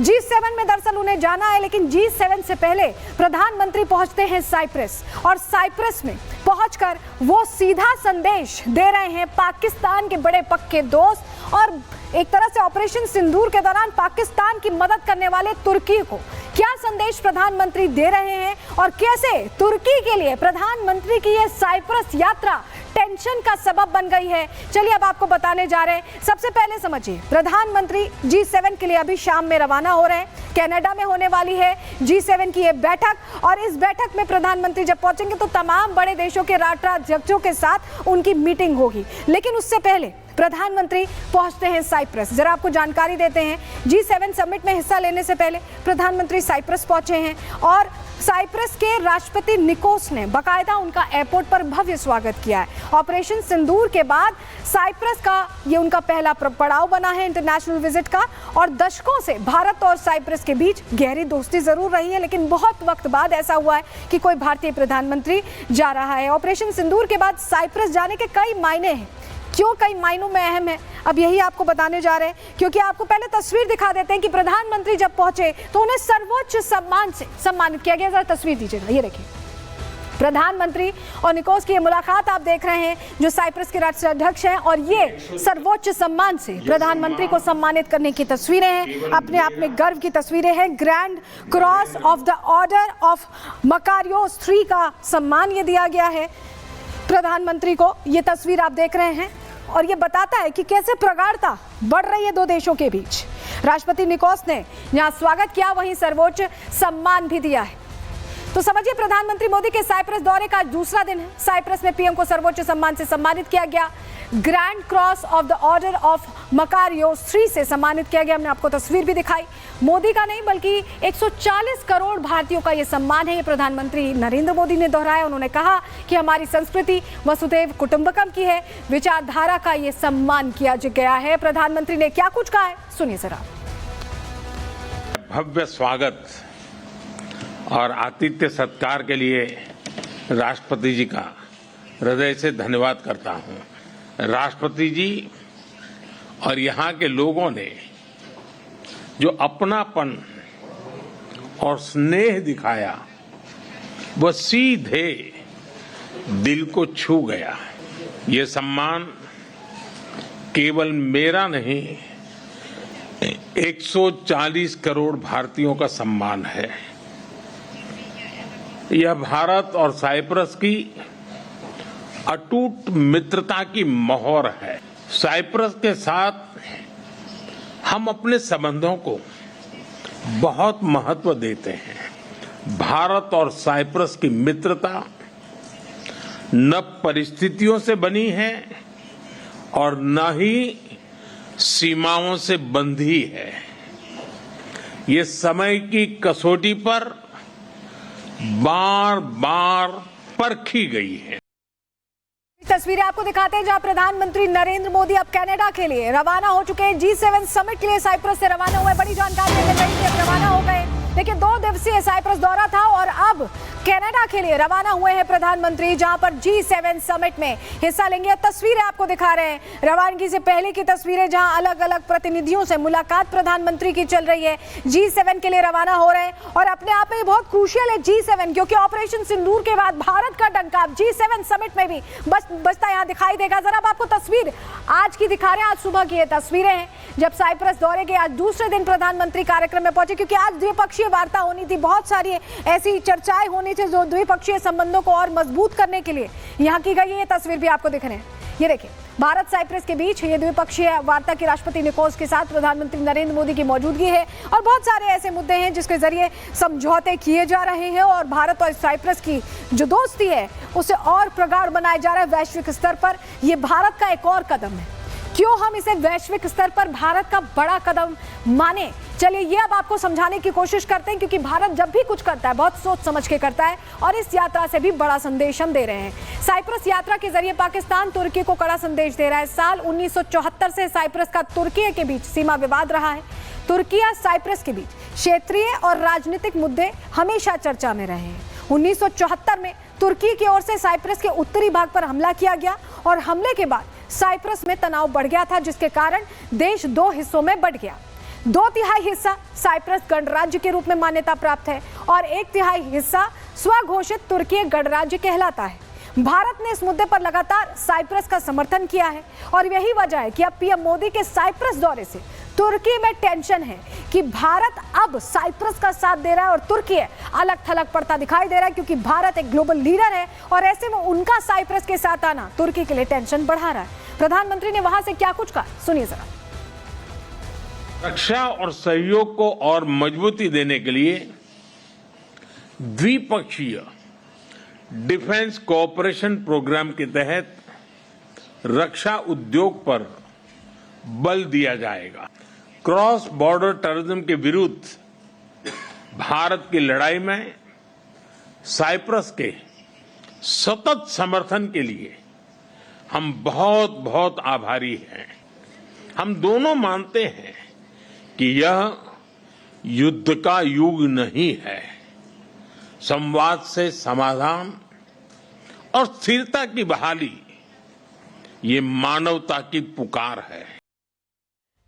G7 में दरअसल उन्हें जाना है, लेकिन G7 से पहले प्रधानमंत्री पहुंचते हैं साइप्रस, और साइप्रस में पहुंचकर वो सीधा संदेश दे रहे हैं पाकिस्तान के बड़े पक्के दोस्त और एक तरह से ऑपरेशन सिंदूर के दौरान पाकिस्तान की मदद करने वाले तुर्की को। क्या संदेश प्रधानमंत्री दे रहे हैं और कैसे तुर्की के लिए प्रधानमंत्री की यह साइप्रस यात्रा टेंशन का सबब बन गई है, चलिए अब आपको बताने जा रहे हैं। सबसे पहले समझिए, प्रधानमंत्री G7 के लिए अभी शाम में रवाना हो रहे हैं। कनाडा में होने वाली है G7 की ये बैठक, और इस बैठक में प्रधानमंत्री जब पहुंचेंगे तो तमाम बड़े देशों के राष्ट्राध्यक्षों के साथ उनकी मीटिंग होगी। लेकिन उससे पहले प्रधानमंत्री पहुंचते हैं साइप्रस। जरा आपको जानकारी देते हैं, G7 समिट में हिस्सा लेने से पहले प्रधानमंत्री साइप्रस पहुंचे हैं और साइप्रस के राष्ट्रपति निकोस ने बाकायदा उनका एयरपोर्ट पर भव्य स्वागत किया है। ऑपरेशन सिंदूर के बाद साइप्रस का ये उनका पहला पड़ाव बना है इंटरनेशनल विजिट का, और दशकों से भारत और साइप्रस के बीच गहरी दोस्ती जरूर रही है, लेकिन बहुत वक्त बाद ऐसा हुआ है कि कोई भारतीय प्रधानमंत्री जा रहा है। ऑपरेशन सिंदूर के बाद साइप्रस जाने के कई मायने हैं। क्यों कई मायनों में अहम है, अब यही आपको बताने जा रहे हैं, क्योंकि आपको पहले तस्वीर दिखा देते हैं कि प्रधानमंत्री जब पहुंचे तो उन्हें सर्वोच्च सम्मान से सम्मानित किया गया। जरा तस्वीर दीजिएगा, ये देखिए प्रधानमंत्री और निकोस की मुलाकात आप देख रहे हैं, जो साइप्रस के राष्ट्राध्यक्ष हैं, और ये सर्वोच्च सम्मान से प्रधानमंत्री को सम्मानित करने की तस्वीरें हैं। अपने आप में गर्व की तस्वीरें हैं। Grand cross of the order of Makarios III का सम्मान ये दिया गया है प्रधानमंत्री को। ये तस्वीर आप देख रहे हैं और ये बताता है कि कैसे प्रगाढ़ता बढ़ रही है दो देशों के बीच। राष्ट्रपति निकोस ने यहाँ स्वागत किया, वहीं सर्वोच्च सम्मान भी दिया है। तो समझिए, प्रधानमंत्री मोदी के साइप्रस दौरे का दूसरा दिन है। साइप्रस में पीएम को सर्वोच्च सम्मान से सम्मानित किया गया। Grand cross of the order of Makarios III से सम्मानित किया गया। हमने आपको तस्वीर भी दिखाई। मोदी का नहीं बल्कि 140 करोड़ भारतीयों का ये सम्मान है। ये प्रधानमंत्री नरेंद्र मोदी ने दोहराया। उन्होंने कहा कि हमारी संस्कृति वसुधैव कुटुंबकम की है, विचारधारा का ये सम्मान किया गया है। प्रधानमंत्री ने क्या कुछ कहा है, सुनिए जरा। भव्य स्वागत और आतिथ्य सत्कार के लिए राष्ट्रपति जी का हृदय से धन्यवाद करता हूं। राष्ट्रपति जी और यहाँ के लोगों ने जो अपनापन और स्नेह दिखाया, वह सीधे दिल को छू गया। ये सम्मान केवल मेरा नहीं, 140 करोड़ भारतीयों का सम्मान है। यह भारत और साइप्रस की अटूट मित्रता की मोहर है। साइप्रस के साथ हम अपने संबंधों को बहुत महत्व देते हैं। भारत और साइप्रस की मित्रता न परिस्थितियों से बनी है और न ही सीमाओं से बंधी है। ये समय की कसौटी पर बार बार परखी गई है। तस्वीरें आपको दिखाते हैं जहां प्रधानमंत्री नरेंद्र मोदी अब कनाडा के लिए रवाना हो चुके हैं। G7 समिट के लिए साइप्रस से रवाना हुए। बड़ी जानकारी मिल रही थी, अब रवाना हो गए। देखिए, 2 दिवसीय साइप्रस दौरा था और अब कनाडा के लिए रवाना हुए हैं प्रधानमंत्री, जहां पर G7 समिट में हिस्सा लेंगे। तस्वीरें आपको दिखा रहे हैं, रवानगी से पहले की तस्वीरें, जहां अलग अलग प्रतिनिधियों से मुलाकात प्रधानमंत्री की चल रही है। G7 के लिए रवाना हो रहे हैं और अपने आप में बहुत क्रूशियल है G7, क्योंकि ऑपरेशन सिंदूर के बाद भारत का डंका G7 समिट में भी बजता यहाँ दिखाई देगा। जरा अब आपको तस्वीर आज की दिखा रहे हैं। आज सुबह की ये तस्वीरें हैं जब साइप्रस दौरे के आज दूसरे दिन प्रधानमंत्री कार्यक्रम में पहुंचे, क्योंकि आज द्विपक्षीय वार्ता होनी थी। बहुत सारी ऐसी चर्चाएं होनी थी जो द्विपक्षीय संबंधों को और मजबूत करने के लिए यहाँ की गई है। ये तस्वीर भी आपको दिख रहे हैं, ये देखिए, भारत साइप्रस के बीच ये द्विपक्षीय वार्ता की राष्ट्रपति निकोस के साथ प्रधानमंत्री नरेंद्र मोदी की मौजूदगी है, और बहुत सारे ऐसे मुद्दे हैं जिसके जरिए समझौते किए जा रहे हैं और भारत और साइप्रस की जो दोस्ती है उसे और प्रगाढ़ बनाया जा रहा है वैश्विक स्तर पर। ये भारत का एक और कदम है। क्यों हम इसे वैश्विक स्तर पर भारत का बड़ा कदम माने, चलिए ये अब आपको समझाने की कोशिश करते हैं, क्योंकि भारत जब भी कुछ करता है बहुत सोच समझ के करता है, और इस यात्रा से भी बड़ा संदेश हम दे रहे हैं। साइप्रस यात्रा के जरिए पाकिस्तान तुर्की को कड़ा संदेश दे रहा है। साल 1974 से साइप्रस का तुर्की के बीच सीमा विवाद रहा है। तुर्की और साइप्रस के बीच क्षेत्रीय और राजनीतिक मुद्दे हमेशा चर्चा में रहे हैं। 1974 में तुर्की की ओर से साइप्रस के उत्तरी भाग पर हमला किया गया, और हमले के बाद साइप्रस में तनाव बढ़ गया था, जिसके कारण देश 2 हिस्सों में बंट गया। 2 तिहाई हिस्सा साइप्रस गणराज्य के रूप में मान्यता प्राप्त है और 1 तिहाई हिस्सा स्वघोषित तुर्की गणराज्य कहलाता है। भारत ने इस मुद्दे पर लगातार साइप्रस का समर्थन किया है और यही वजह है कि अब पीएम मोदी के साइप्रस दौरे से तुर्की में टेंशन है कि भारत अब साइप्रस का साथ दे रहा है और तुर्की अलग थलग पड़ता दिखाई दे रहा है, क्योंकि भारत एक ग्लोबल लीडर है और ऐसे में उनका साइप्रस के साथ आना तुर्की के लिए टेंशन बढ़ा रहा है। प्रधानमंत्री ने वहां से क्या कुछ कहा, सुनिए जरा। रक्षा और सहयोग को और मजबूती देने के लिए द्विपक्षीय डिफेंस कोऑपरेशन प्रोग्राम के तहत रक्षा उद्योग पर बल दिया जाएगा। क्रॉस बॉर्डर टेररिज्म के विरुद्ध भारत की लड़ाई में साइप्रस के सतत समर्थन के लिए हम बहुत बहुत आभारी हैं। हम दोनों मानते हैं कि यह युद्ध का युग नहीं है। संवाद से समाधान और स्थिरता की बहाली ये मानवता की पुकार है।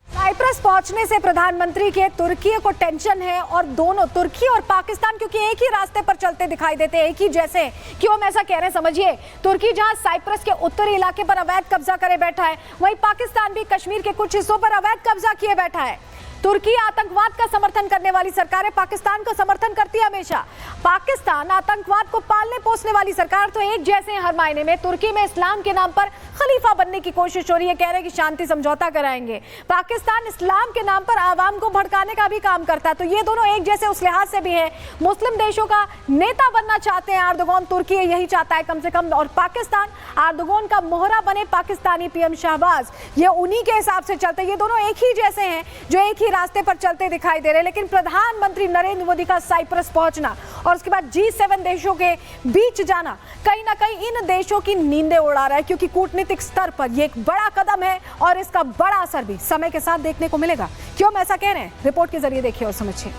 साइप्रस पहुंचने से प्रधानमंत्री के तुर्की को टेंशन है और दोनों तुर्की और पाकिस्तान क्योंकि एक ही रास्ते पर चलते दिखाई देते हैं, एक ही जैसे। क्यों हम ऐसा कह रहे हैं समझिए। तुर्की जहां साइप्रस के उत्तरी इलाके पर अवैध कब्जा करे बैठा है, वहीं पाकिस्तान भी कश्मीर के कुछ हिस्सों पर अवैध कब्जा किए बैठा है। तुर्की आतंकवाद का समर्थन करने वाली सरकार है, पाकिस्तान को समर्थन करती है हमेशा। पाकिस्तान आतंकवाद को पालने पोसने वाली सरकार, तो एक जैसे हैं हर मायने में। तुर्की में इस्लाम के नाम पर खलीफा बनने की कोशिश हो रही है, कह रहे हैं कि शांति समझौता कराएंगे। पाकिस्तान इस्लाम के नाम पर आवाम को भड़काने का भी काम करता है। तो ये दोनों एक जैसे उस लिहाज से भी है। मुस्लिम देशों का नेता बनना चाहते हैं एर्दोगान, तुर्की यही चाहता है कम से कम, और पाकिस्तान एर्दोगान का मोहरा बने पाकिस्तानी पीएम शहबाज, ये उन्हीं के हिसाब से चलते हैं। ये दोनों एक ही जैसे हैं जो एक ही रास्ते पर चलते दिखाई दे रहे हैं। लेकिन प्रधानमंत्री नरेंद्र मोदी का साइप्रस पहुंचना और उसके बाद G7 देशों के बीच जाना कहीं ना कहीं इन देशों की नींदें उड़ा रहा है, क्योंकि कूटनीतिक स्तर पर यह एक बड़ा कदम है और इसका बड़ा असर भी समय के साथ देखने को मिलेगा। क्यों हम ऐसा कह रहे हैं, रिपोर्ट के जरिए देखिए और समझिए।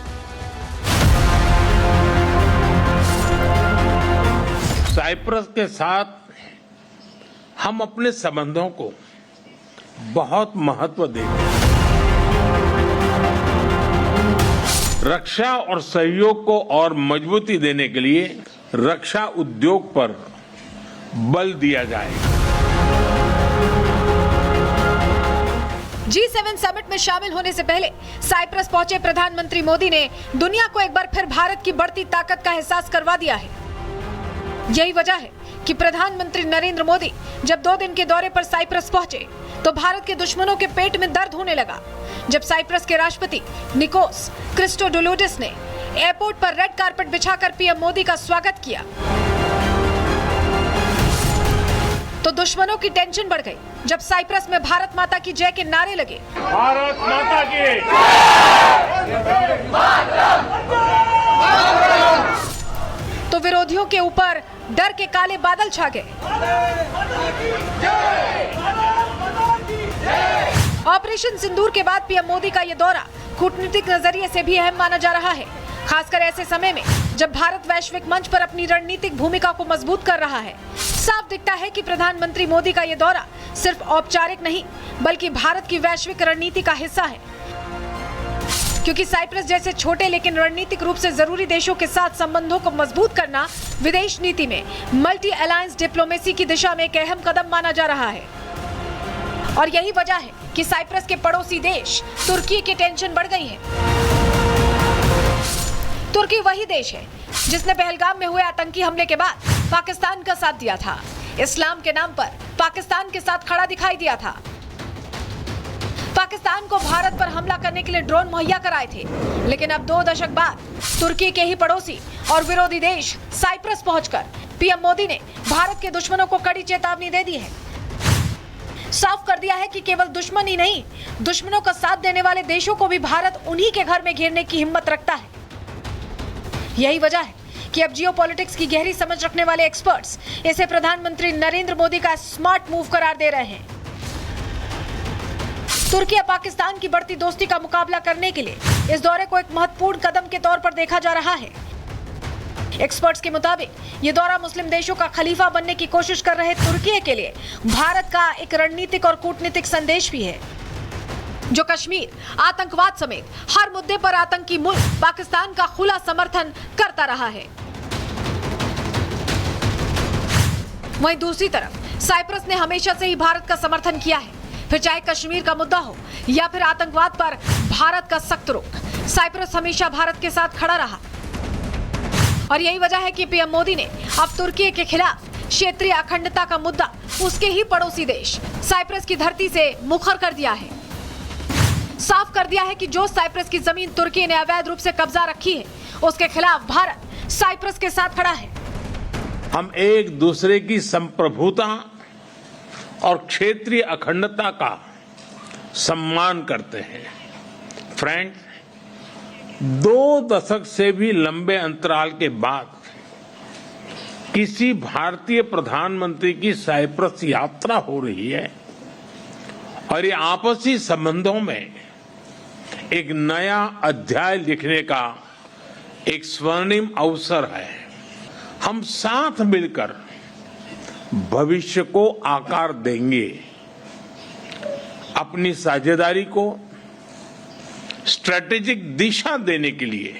साइप्रस के साथ हम अपने संबंधों को बहुत महत्व देते हैं। रक्षा और सहयोग को और मजबूती देने के लिए रक्षा उद्योग पर बल दिया जाएगा। G7 समिट में शामिल होने से पहले साइप्रस पहुंचे प्रधानमंत्री मोदी ने दुनिया को एक बार फिर भारत की बढ़ती ताकत का एहसास करवा दिया है। यही वजह है कि प्रधानमंत्री नरेंद्र मोदी जब 2 दिन के दौरे पर साइप्रस पहुंचे तो भारत के दुश्मनों के पेट में दर्द होने लगा। जब साइप्रस के राष्ट्रपति निकोस क्रिस्टोडोलोडिस ने एयरपोर्ट पर रेड कारपेट बिछाकर पीएम मोदी का स्वागत किया तो दुश्मनों की टेंशन बढ़ गई। जब साइप्रस में भारत माता की जय के नारे लगे, भारत माता की, तो विरोधियों के ऊपर डर के काले बादल छा गए। ऑपरेशन सिंदूर के बाद पीएम मोदी का यह दौरा कूटनीतिक नजरिए से भी अहम माना जा रहा है, खासकर ऐसे समय में जब भारत वैश्विक मंच पर अपनी रणनीतिक भूमिका को मजबूत कर रहा है। साफ दिखता है कि प्रधानमंत्री मोदी का यह दौरा सिर्फ औपचारिक नहीं बल्कि भारत की वैश्विक रणनीति का हिस्सा है, क्योंकि साइप्रस जैसे छोटे लेकिन रणनीतिक रूप से जरूरी देशों के साथ संबंधों को मजबूत करना विदेश नीति में मल्टी अलायंस डिप्लोमेसी की दिशा में एक अहम कदम माना जा रहा है। और यही वजह है कि साइप्रस के पड़ोसी देश तुर्की की टेंशन बढ़ गई है। तुर्की वही देश है जिसने पहलगाम में हुए आतंकी हमले के बाद पाकिस्तान का साथ दिया था, इस्लाम के नाम पर पाकिस्तान के साथ खड़ा दिखाई दिया था, पाकिस्तान को भारत पर हमला करने के लिए ड्रोन मुहैया कराए थे। लेकिन अब 2 दशक बाद तुर्की के ही पड़ोसी और विरोधी देश साइप्रस पहुंचकर पीएम मोदी ने भारत के दुश्मनों को कड़ी चेतावनी दे दी है। साफ कर दिया है कि केवल दुश्मन ही नहीं, दुश्मनों का साथ देने वाले देशों को भी भारत उन्हीं के घर में घेरने की हिम्मत रखता है। यही वजह है कि अब जियोपॉलिटिक्स की गहरी समझ रखने वाले एक्सपर्ट्स इसे प्रधानमंत्री नरेंद्र मोदी का स्मार्ट मूव करार दे रहे हैं। तुर्की और पाकिस्तान की बढ़ती दोस्ती का मुकाबला करने के लिए इस दौरे को एक महत्वपूर्ण कदम के तौर पर देखा जा रहा है। एक्सपर्ट्स के मुताबिक ये दौरा मुस्लिम देशों का खलीफा बनने की कोशिश कर रहे तुर्की के लिए भारत का एक रणनीतिक और कूटनीतिक संदेश भी है। जो कश्मीर, आतंकवाद समेत हर मुद्दे पर आतंकी मुल्क पाकिस्तान का खुला समर्थन करता रहा है। वहीं दूसरी तरफ साइप्रस ने हमेशा से ही भारत का समर्थन किया है, फिर चाहे कश्मीर का मुद्दा हो या फिर आतंकवाद पर भारत का सख्त रुख, साइप्रस हमेशा भारत के साथ खड़ा रहा। और यही वजह है कि पीएम मोदी ने अब तुर्की के खिलाफ क्षेत्रीय अखंडता का मुद्दा उसके ही पड़ोसी देश साइप्रस की धरती से मुखर कर दिया है। साफ कर दिया है कि जो साइप्रस की जमीन तुर्की ने अवैध रूप से कब्जा रखी है, उसके खिलाफ भारत साइप्रस के साथ खड़ा है। हम एक दूसरे की संप्रभुता और क्षेत्रीय अखंडता का सम्मान करते हैं। फ्रेंड्स, 2 दशक से भी लंबे अंतराल के बाद किसी भारतीय प्रधानमंत्री की साइप्रस यात्रा हो रही है और ये आपसी संबंधों में एक नया अध्याय लिखने का एक स्वर्णिम अवसर है। हम साथ मिलकर भविष्य को आकार देंगे। अपनी साझेदारी को स्ट्रैटेजिक दिशा देने के लिए